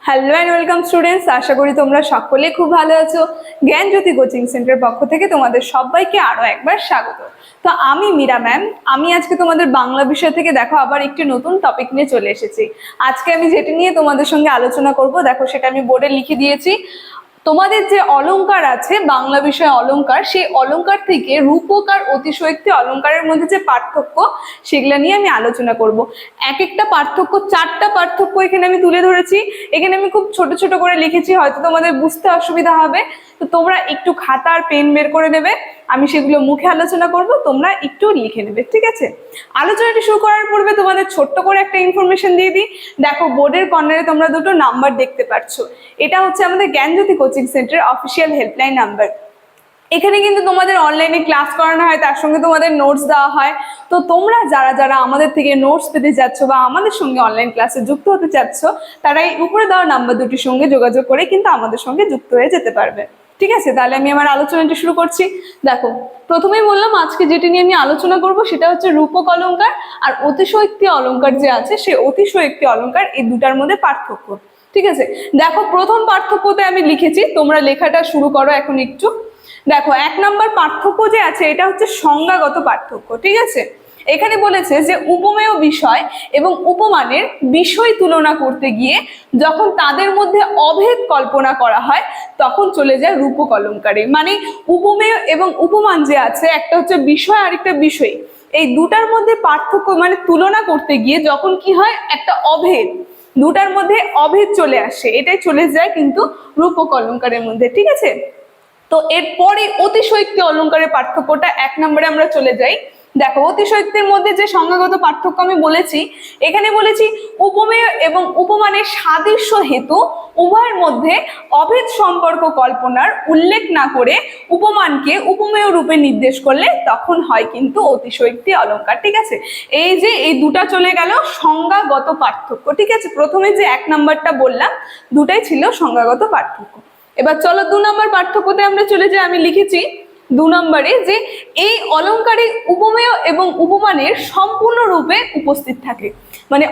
Hello and welcome students, আশা করি তোমরা সকলে খুব ভালো আছো। জ্ঞানজ্যোতি কোচিং সেন্টার পক্ষ থেকে তোমাদের সবাইকে আরো একবার স্বাগত। তো আমি মীরা ম্যাম, আমি আজকে তোমাদের বাংলা বিষয় থেকে দেখো আবার একটি নতুন টপিক নিয়ে চলে এসেছি। আজকে আমি যেটি নিয়ে তোমাদের সঙ্গে আলোচনা করব, দেখো সেটা আমি বোর্ডে লিখে দিয়েছি। তোমাদের যে অলংকার আছে বাংলা বিষয়ে অলংকার, সেই অলংকার থেকে রূপক আর অতিশয়োক্তি অলংকারের মধ্যে যে পার্থক্য সেগুলো নিয়ে আমি আলোচনা করব। এক একটা পার্থক্য, 4টা পার্থক্য এখানে আমি তুলে ধরেছি। এখানে আমি খুব ছোট ছোট করে লিখেছি, হয়তো তোমাদের বুঝতে অসুবিধা হবে, তো তোমরা একটু খাতা আর পেন বের করে নেবে। আমি সেগুলো মুখে আলোচনা করব, তোমরা একটু লিখে নেবে, ঠিক আছে? আলোচনাটি শুরু করার পূর্বে তোমাদের ছোট্ট করে একটা ইনফরমেশন দিয়ে দিই। দেখো বোর্ডের কর্নারে তোমরা দুটো নাম্বার দেখতে পাচ্ছ, এটা হচ্ছে আমাদের Gyanjyoti coaching centre official helpline number. এখানে কিন্তু তোমাদের অনলাইনে ক্লাস করানো হয়, তার সঙ্গে তোমাদের নোটস দেওয়া হয়। তো তোমরা যারা যারা আমাদের থেকে নোটস পেতে যাচ্ছ বা আমাদের সঙ্গে অনলাইন ক্লাসে যুক্ত হতে চাচ্ছ, তারা এই উপরে দেওয়া নাম্বার দুটির সঙ্গে যোগাযোগ করে কিন্তু আমাদের সঙ্গে যুক্ত হয়ে যেতে পারবে, ঠিক আছে? তাহলে আমি আমার আলোচনাটি শুরু করছি। দেখো, প্রথমেই বললাম আজকে যেটি নিয়ে আমি আলোচনা করব সেটা হচ্ছে রূপক অলংকার আর অতিশয়োক্তি অলংকার যে আছে, সেই অতিশয়োক্তি অলংকার, এই দুটার মধ্যে পার্থক্য, ঠিক আছে? দেখো, প্রথম পার্থক্যতে আমি লিখেছি, তোমরা লেখাটা শুরু করো এখন একটু। দেখো, 1 নম্বর পার্থক্য যে আছে এটা হচ্ছে সংজ্ঞাগত পার্থক্য, ঠিক আছে? এখানে বলেছে যে উপমেয় বিষয় এবং উপমানের বিষয় তুলনা করতে গিয়ে যখন তাদের মধ্যে অভেদ কল্পনা করা হয় তখন চলে যায় রূপক অলংকারে। মানে উপমেয় এবং উপমান যে আছে, একটা হচ্ছে বিষয় আর একটা বিষয়, এই দুটার মধ্যে পার্থক্য মানে তুলনা করতে গিয়ে যখন কি হয়, একটা অভেদ, দুটার মধ্যে অভেদ চলে আসে, এটাই চলে যায় কিন্তু রূপক অলংকারের মধ্যে, ঠিক আছে? তো এরপরে অতিশয়োক্তি অলংকারের পার্থক্যটা 1 নম্বরে আমরা চলে যাই। দেখো, অতিশয়োক্তির মধ্যে যে সংজ্ঞাগত পার্থক্য আমি বলেছি, এখানে বলেছি উপমেয় এবং উপমানের সাদৃশ্য হেতু উভয়ের মধ্যে অভেদ সম্পর্ক কল্পনার উল্লেখ না করে উপমানকে উপমেয় রূপে নির্দেশ করলে তখন হয় কিন্তু অতিশয়োক্তি অলংকার, ঠিক আছে? এই যে এই দুটা চলে গেল সংজ্ঞাগত পার্থক্য, ঠিক আছে? প্রথমে যে 1 নম্বরটা বললাম, দুটাই ছিল সংজ্ঞাগত পার্থক্য। এবার চলো 2 নম্বর পার্থক্যতে আমরা চলে যাই। আমি লিখেছি 2 নম্বরে যে এই অলংকারে উপমেয় এবং উপমানের সম্পূর্ণ রূপে উপস্থিত থাকে। মানে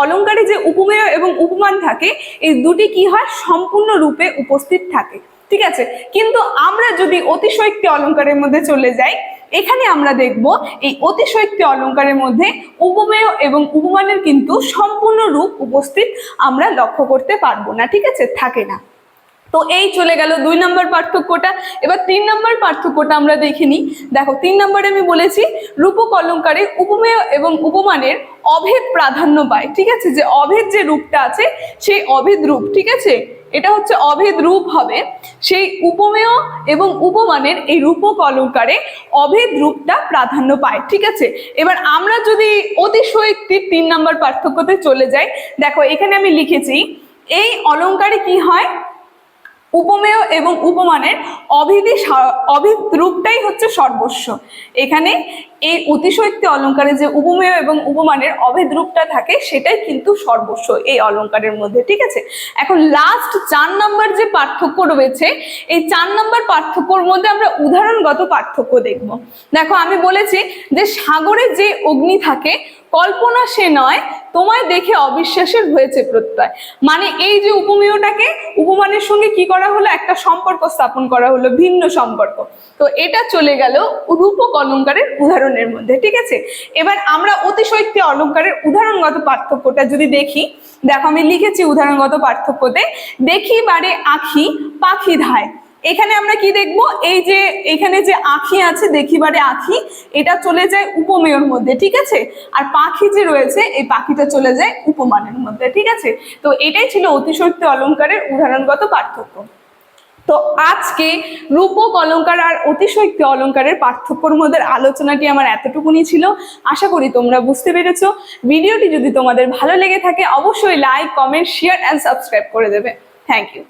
অলংকারে যে উপমেয় এবং উপমান থাকে, এই দুটি কি হয়, সম্পূর্ণ রূপে উপস্থিত থাকে, ঠিক আছে? কিন্তু আমরা যদি অতিশয়োক্তি অলংকারের মধ্যে চলে যাই, এখানে আমরা দেখব এই অতিশয়োক্তি অলংকারের মধ্যে উপমেয় এবং উপমানের কিন্তু সম্পূর্ণ রূপ উপস্থিত আমরা লক্ষ্য করতে পারবো না, ঠিক আছে? থাকে না। তো এই চলে গেল 2 নম্বর পার্থক্যটা। এবার 3 নম্বর পার্থক্যটা আমরা দেখে নিই। দেখো, 3 নম্বরে আমি বলেছি রূপক অলংকারে উপমেয় এবং উপমানের অভেদ প্রাধান্য পায়, ঠিক আছে? যে অভেদ যে রূপটা আছে, সেই অভেদ রূপ, ঠিক আছে, এটা হচ্ছে অভেদ রূপ হবে। সেই উপমেয় এবং উপমানের এই রূপক অলংকারে অভেদ রূপটা প্রাধান্য পায়, ঠিক আছে? এবার আমরা যদি অতিশয়োক্তির 3 নম্বর পার্থক্যতে চলে যাই, দেখো এখানে আমি লিখেছি এই অলংকারে কি হয়, উপমেয় এবং উপমানের অভেদ রূপটাই হচ্ছে সর্বস্ব। এখানে এই অতিশয়োক্তি অলংকারে যে উপমেয় এবং উপমানের অভেদ রূপটা থাকে, সেটাই কিন্তু সর্বস্ব এই অলংকারের মধ্যে, ঠিক আছে? এখন লাস্ট 4 নম্বর যে পার্থক্য রয়েছে, এই 4 নম্বর পার্থক্যর মধ্যে আমরা উদাহরণগত পার্থক্য দেখব। দেখো, আমি বলেছি যে সাগরে যে অগ্নি থাকে কল্পনা সে নয়, তোমায় দেখে অবিশ্বাসের হয়েছে প্রত্যয়। মানে এই যে উপমেয়টাকে উপমানের সঙ্গে কি করা হলো, একটা সম্পর্ক স্থাপন করা হলো, ভিন্ন সম্পর্ক। তো এটা চলে গেল রূপক অলংকারের উদাহরণের মধ্যে, ঠিক আছে? এবার আমরা অতিশয়োক্তি অলংকারের উদাহরণগত পার্থক্যটা যদি দেখি, দেখো আমি লিখেছি উদাহরণগত পার্থক্যতে, দেখি বারে আঁখি পাখি ধায়। এখানে আমরা কি দেখব, এই যে এখানে যে আঁখি আছে, দেখিবারে আঁখি, এটা চলে যায় উপমেয়র মধ্যে, ঠিক আছে? আর পাখি যে রয়েছে, এই পাখিটা চলে যায় উপমানের মধ্যে, ঠিক আছে? তো এটাই ছিল অতিশয়োক্তি অলংকারের উদাহরণগত পার্থক্য। তো আজকে রূপক অলংকার আর অতিশয়োক্তি অলংকারের পার্থক্যর মধ্যে আলোচনাটি আমার এতটুকুনি ছিল। আশা করি তোমরা বুঝতে পেরেছো। ভিডিওটি যদি তোমাদের ভালো লেগে থাকে অবশ্যই like, comment, share and subscribe করে দেবে। Thank you.